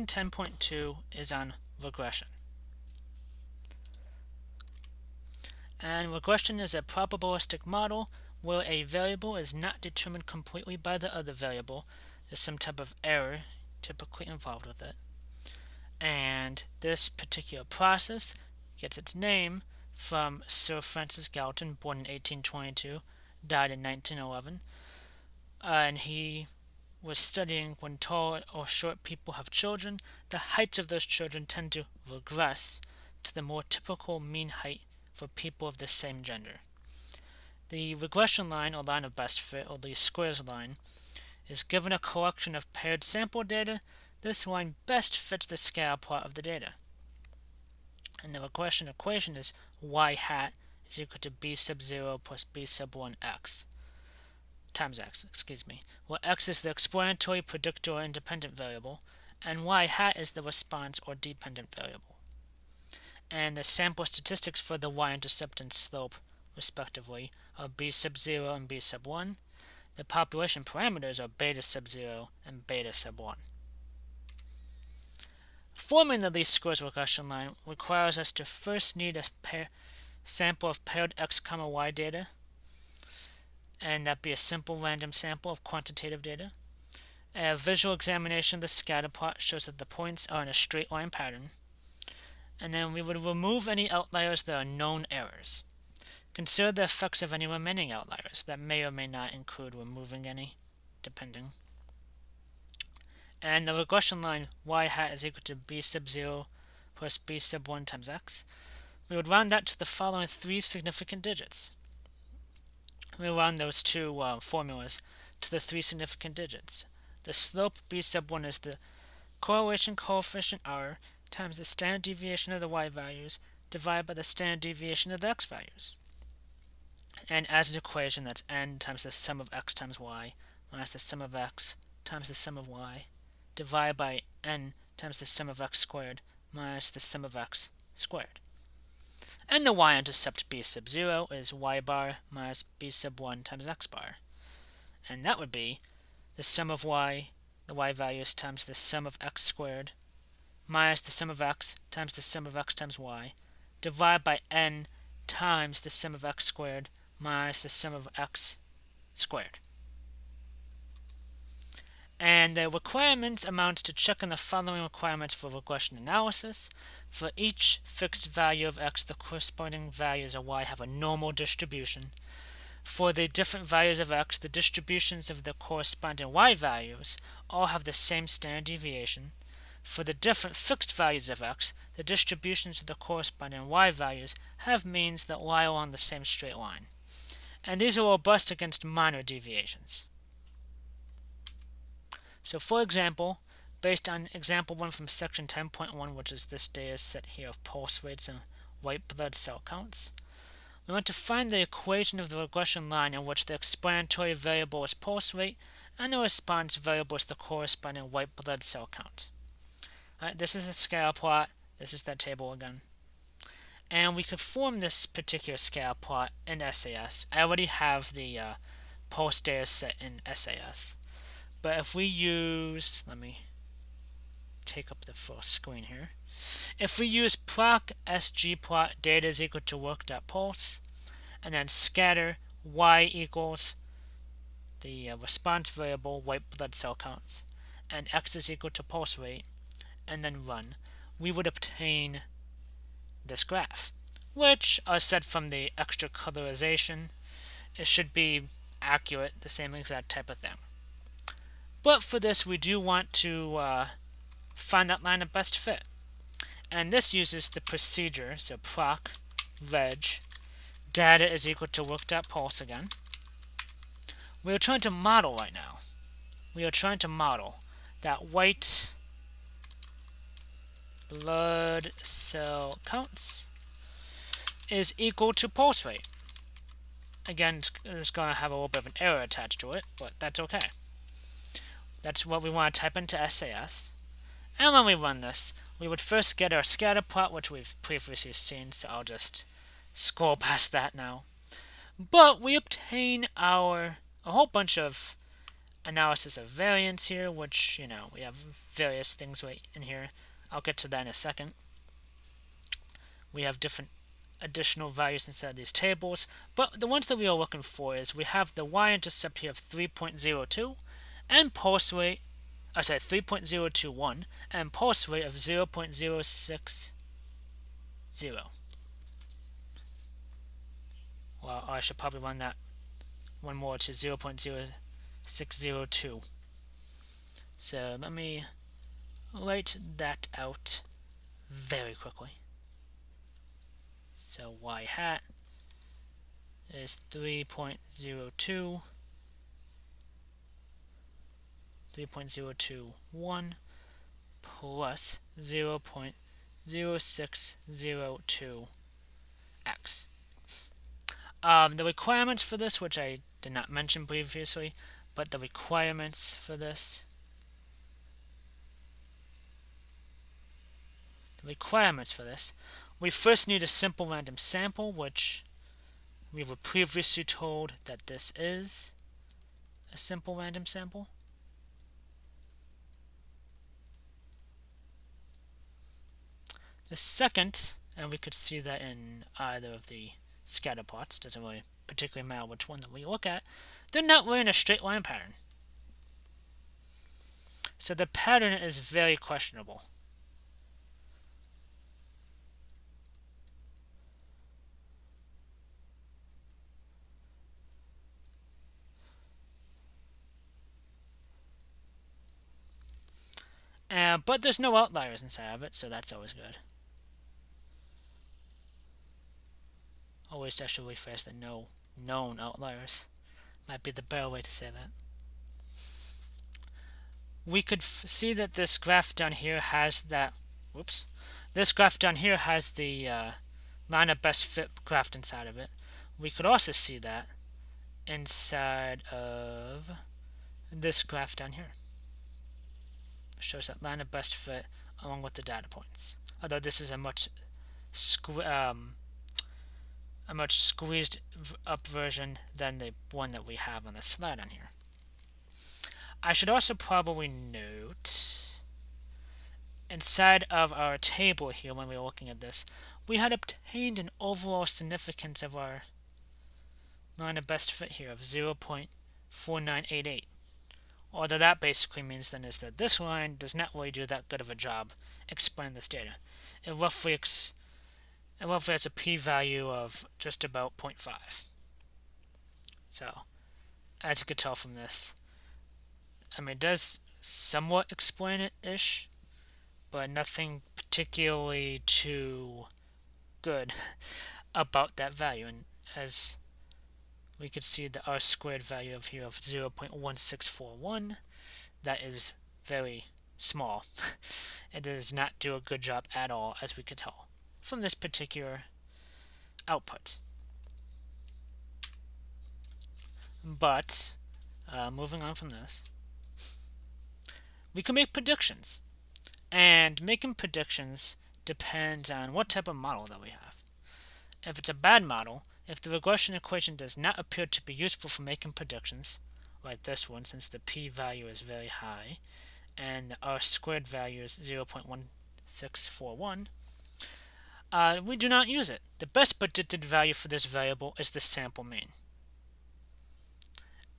10.2 is on regression. And regression is a probabilistic model where a variable is not determined completely by the other variable. There's some type of error typically involved with it. And this particular process gets its name from Sir Francis Galton, born in 1822, died in 1911. And he was studying when tall or short people have children, the heights of those children tend to regress to the more typical mean height for people of the same gender. The regression line, or line of best fit, or the squares line, is given a collection of paired sample data. This line best fits the scatter plot of the data. And the regression equation is y hat is equal to b sub 0 plus b sub 1 x times x, where x is the explanatory, predictor, or independent variable, and y hat is the response or dependent variable. And the sample statistics for the y-intercept and slope, respectively, are b sub 0 and b sub 1. The population parameters are beta sub 0 and beta sub 1. Forming the least squares regression line requires us to first need a sample of paired x, y data, and that be a simple random sample of quantitative data. A visual examination of the scatter plot shows that the points are in a straight line pattern. And then we would remove any outliers that are known errors. Consider the effects of any remaining outliers that may or may not include removing any, depending. And the regression line y hat is equal to b sub 0 plus b sub 1 times x. We would round that to the following three significant digits. We round those two formulas to the three significant digits. The slope b sub 1 is the correlation coefficient r times the standard deviation of the y values divided by the standard deviation of the x values. And as an equation, that's n times the sum of x times y minus the sum of x times the sum of y divided by n times the sum of x squared minus the sum of x squared. And the y-intercept b sub 0 is y bar minus b sub 1 times x bar. And that would be the sum of y, the y values, times the sum of x squared minus the sum of x times the sum of x times y divided by n times the sum of x squared minus the sum of x squared. And the requirements amounts to checking the following requirements for regression analysis. For each fixed value of x, the corresponding values of y have a normal distribution. For the different values of x, the distributions of the corresponding y values all have the same standard deviation. For the different fixed values of x, the distributions of the corresponding y values have means that lie along the same straight line. And these are robust against minor deviations. So for example, based on example 1 from section 10.1, which is this data set here of pulse rates and white blood cell counts, we want to find the equation of the regression line in which the explanatory variable is pulse rate and the response variable is the corresponding white blood cell count. Alright, this is the scatter plot. This is that table again. And we could form this particular scatter plot in SAS. I already have the pulse data set in SAS. But if we use, let me take up the full screen here. If we use proc sgplot data is equal to work.pulse, and then scatter y equals the response variable white blood cell counts, and x is equal to pulse rate, and then run, we would obtain this graph, which, as said from the extra colorization, it should be accurate, the same exact type of thing. But for this, we do want to find that line of best fit. And this uses the procedure, so proc reg data is equal to work.pulse again. We are trying to model right now. We are trying to model that white blood cell counts is equal to pulse rate. Again, it's going to have a little bit of an error attached to it, but that's okay. That's what we want to type into SAS. And when we run this, we would first get our scatter plot, which we've previously seen, so I'll just scroll past that now. But we obtain a whole bunch of analysis of variance here, which, we have various things right in here. I'll get to that in a second. We have different additional values inside these tables, but the ones that we are looking for is we have the y-intercept here of 3.02 and pulse rate, 3.021 and pulse rate of 0.060. Well, I should probably run that one more to 0.0602. So let me write that out very quickly. So y hat is 3.02, 3.021 plus 0.0602x. The requirements for this, which I did not mention previously, but the requirements for this, we first need a simple random sample, which we were previously told that this is a simple random sample. The second, and we could see that in either of the scatter plots, doesn't really particularly matter which one that we look at, they're not really in a straight line pattern. So the pattern is very questionable. But there's no outliers inside of it, so that's always good. Always actually rephrase the no known outliers. Might be the better way to say that. We could see that this graph down here has that. Whoops. This graph down here has the line of best fit graphed inside of it. We could also see that inside of this graph down here. It shows that line of best fit along with the data points. Although this is a much squeezed up version than the one that we have on the slide on here. I should also probably note, inside of our table here when we were looking at this, we had obtained an overall significance of our line of best fit here of 0.4988. Although that basically means then is that this line does not really do that good of a job explaining this data. It roughly has a p-value of just about 0.5. So, as you could tell from this, it does somewhat explain it-ish, but nothing particularly too good about that value. And as we could see, the r-squared value of here of 0.1641, that is very small. It does not do a good job at all, as we could tell from this particular output. But moving on from this, we can make predictions, and making predictions depends on what type of model that we have. If it's a bad model, if the regression equation does not appear to be useful for making predictions, like this one, since the p-value is very high and the r-squared value is 0.1641, we do not use it. The best predicted value for this variable is the sample mean.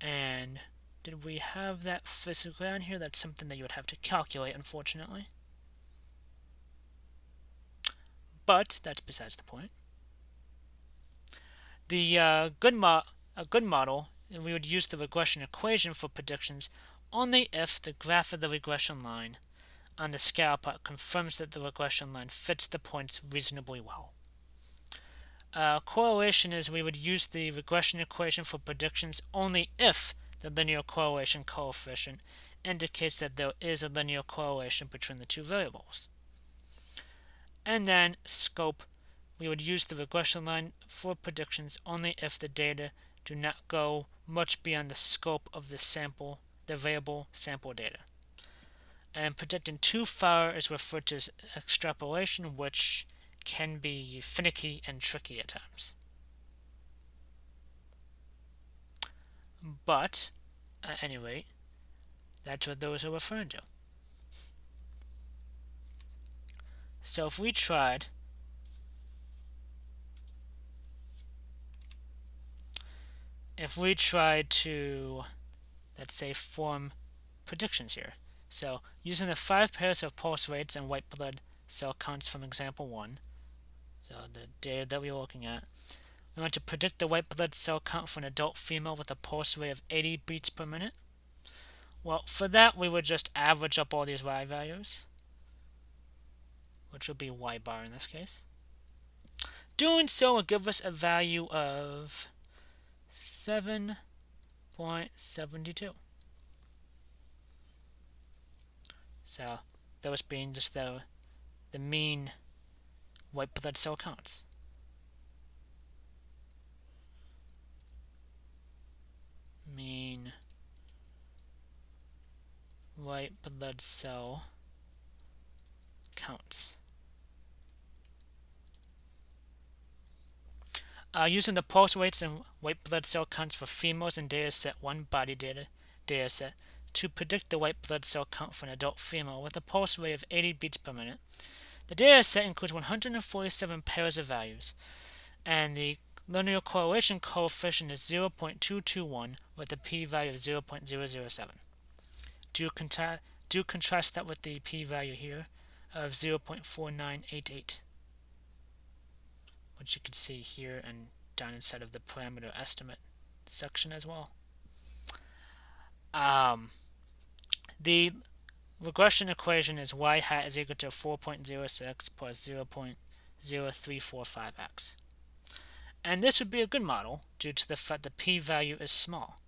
And did we have that physically on here? That's something that you would have to calculate, unfortunately. But that's besides the point. A good model, we would use the regression equation for predictions only if the graph of the regression line on the scatter plot confirms that the regression line fits the points reasonably well. Correlation is we would use the regression equation for predictions only if the linear correlation coefficient indicates that there is a linear correlation between the two variables. And then scope, we would use the regression line for predictions only if the data do not go much beyond the scope of the variable sample data. And predicting too far is referred to as extrapolation, which can be finicky and tricky at times. But, at any rate, That's what those are referring to. So if we tried to, let's say, form predictions here. So using the 5 pairs of pulse rates and white blood cell counts from example 1, so the data that we were looking at, we want to predict the white blood cell count for an adult female with a pulse rate of 80 beats per minute. Well, for that we would just average up all these y values, which would be y bar in this case. Doing so will give us a value of 7.72. So those being just the mean white blood cell counts. Mean white blood cell counts. Using the pulse rates and white blood cell counts for females in dataset 1 body dataset to predict the white blood cell count for an adult female with a pulse rate of 80 beats per minute. The dataset includes 147 pairs of values, and the linear correlation coefficient is 0.221 with a p-value of 0.007. Do contrast that with the p-value here of 0.4988, which you can see here and down inside of the parameter estimate section as well. The regression equation is y hat is equal to 4.06 plus 0.0345x. And this would be a good model due to the fact the p-value is small.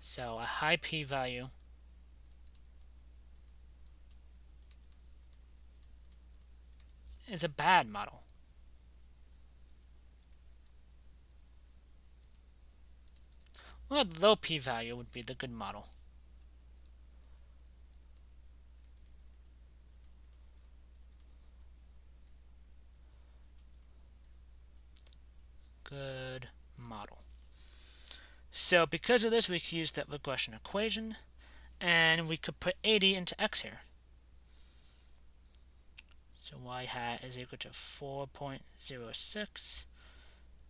So a high p-value is a bad model. Well, the low p-value would be the good model. Good model. So because of this, we could use that regression equation, and we could put 80 into x here. So y hat is equal to 4.06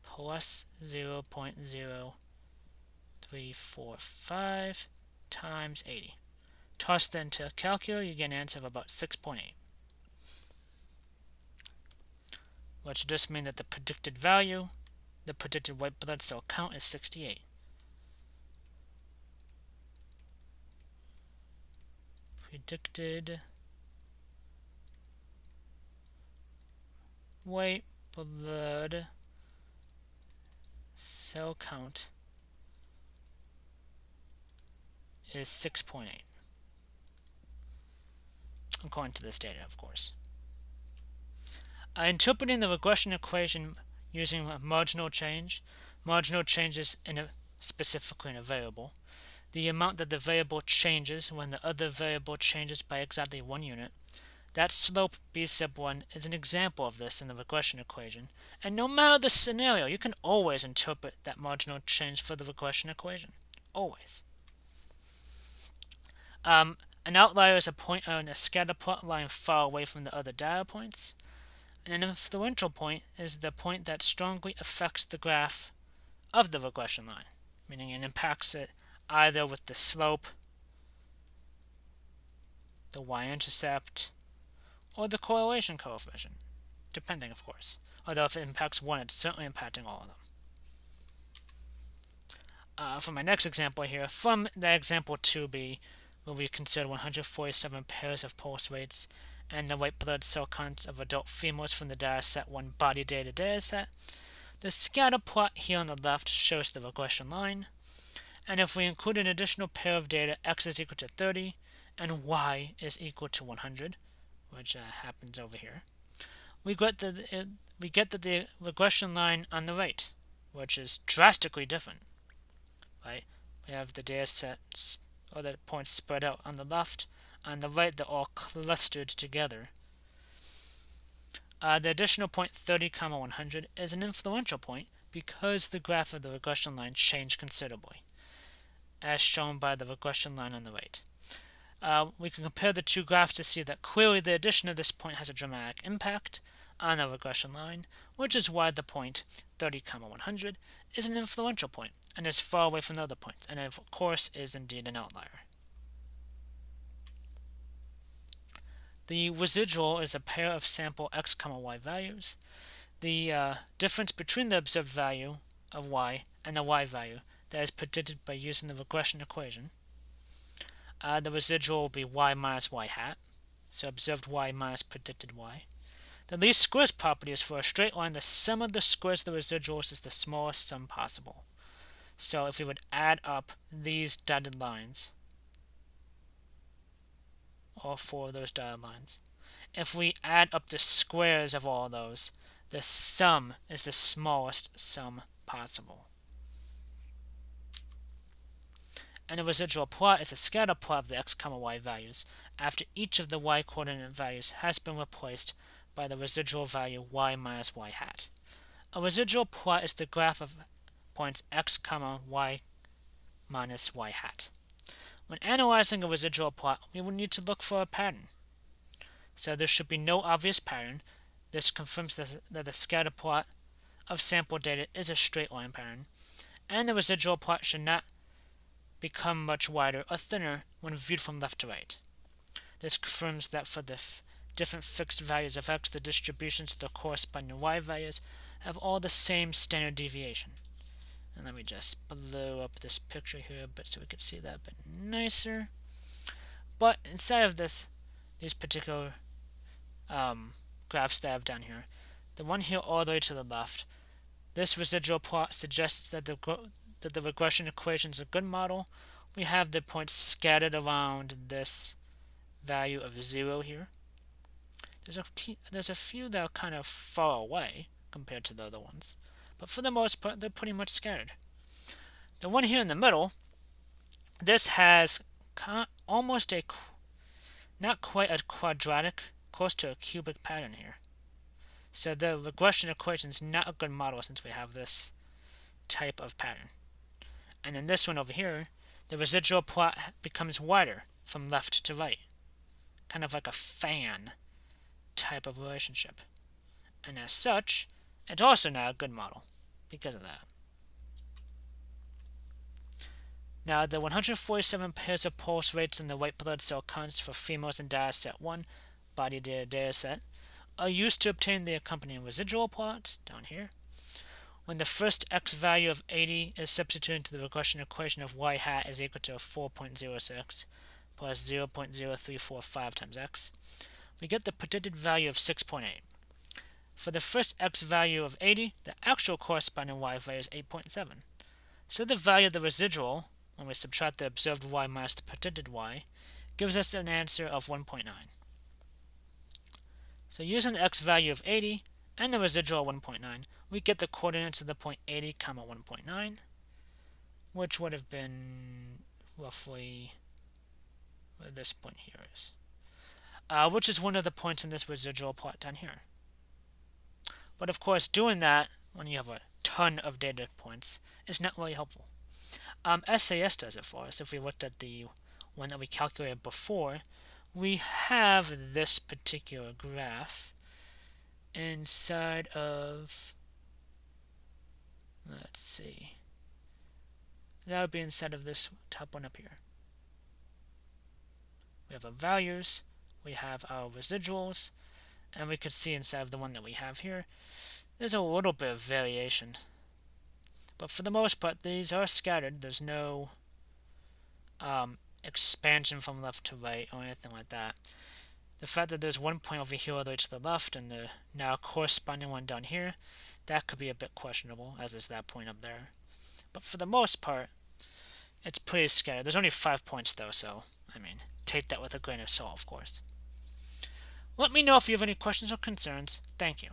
plus 0.0345 times 80. Toss that into a calculator, you get an answer of about 6.8. Which just means that the predicted value, the predicted white blood cell count, is 68. Predicted white blood cell count is 6.8. According to this data, of course. Interpreting the regression equation using a marginal change is specifically in a variable. The amount that the variable changes when the other variable changes by exactly 1 unit. That slope b sub 1 is an example of this in the regression equation. And no matter the scenario, you can always interpret that marginal change for the regression equation. Always. An outlier is a point on a scatter plot lying far away from the other data points. And an influential point is the point that strongly affects the graph of the regression line, meaning it impacts it either with the slope, the y-intercept, or the correlation coefficient, depending, of course. Although if it impacts one, it's certainly impacting all of them. For my next example here, from the example 2b, where we consider 147 pairs of pulse rates and the white blood cell counts of adult females from the dataset 1 body data dataset, the scatter plot here on the left shows the regression line, and if we include an additional pair of data, x is equal to 30 and y is equal to 100, which happens over here, we get the regression line on the right, which is drastically different. Right? We have the data sets or the points spread out on the left. On the right, they're all clustered together. The additional point 30, 100 is an influential point because the graph of the regression line changed considerably. as shown by the regression line on the right. We can compare the two graphs to see that clearly the addition of this point has a dramatic impact on the regression line, which is why the point 30, 100 is an influential point and is far away from the other points, and of course is indeed an outlier. The residual is a pair of sample x, y values. The difference between the observed value of y and the y value that is predicted by using the regression equation. The residual will be y minus y hat, so observed y minus predicted y. The least squares property is for a straight line, the sum of the squares of the residuals is the smallest sum possible. So if we would add up these dotted lines, all four of those dotted lines, if we add up the squares of all those, the sum is the smallest sum possible. And the residual plot is a scatter plot of the x, y values after each of the y coordinate values has been replaced by the residual value y minus y hat. A residual plot is the graph of points x, y minus y hat. When analyzing a residual plot, we will need to look for a pattern. So there should be no obvious pattern. This confirms that the scatter plot of sample data is a straight line pattern, and the residual plot should not become much wider or thinner when viewed from left to right. This confirms that for the different fixed values of x, the distributions of the corresponding y values have all the same standard deviation. And let me just blow up this picture here a bit so we can see that a bit nicer. But inside of these particular graphs that I have down here, the one here all the way to the left, this residual plot suggests that the regression equation is a good model. We have the points scattered around this value of 0 here. There's a few that are kind of far away compared to the other ones, but for the most part they're pretty much scattered. The one here in the middle, this has almost not quite a quadratic, close to a cubic pattern here. So the regression equation is not a good model since we have this type of pattern. And then this one over here, the residual plot becomes wider from left to right, kind of like a fan type of relationship. And as such, it's also not a good model because of that. Now, the 147 pairs of pulse rates in the white blood cell counts for females in dataset 1, body data dataset, are used to obtain the accompanying residual plots down here. When the first x value of 80 is substituted into the regression equation of y hat is equal to 4.06 plus 0.0345 times x, we get the predicted value of 6.8. For the first x value of 80, the actual corresponding y value is 8.7. So the value of the residual, when we subtract the observed y minus the predicted y, gives us an answer of 1.9. So using the x value of 80 and the residual 1.9, we get the coordinates of the point 80, 1.9, which would have been roughly where this point here is, which is one of the points in this residual plot down here. But of course, doing that when you have a ton of data points is not really helpful. SAS does it for us. If we looked at the one that we calculated before, we have this particular graph inside of, let's see, that would be inside of this top one up here. We have our values, we have our residuals, and we could see inside of the one that we have here, there's a little bit of variation. But for the most part, these are scattered. There's no expansion from left to right or anything like that. The fact that there's one point over here all the way to the left and the now corresponding one down here, that could be a bit questionable, as is that point up there. But for the most part, it's pretty scattered. There's only 5 points though, so, I mean, take that with a grain of salt, of course. Let me know if you have any questions or concerns. Thank you.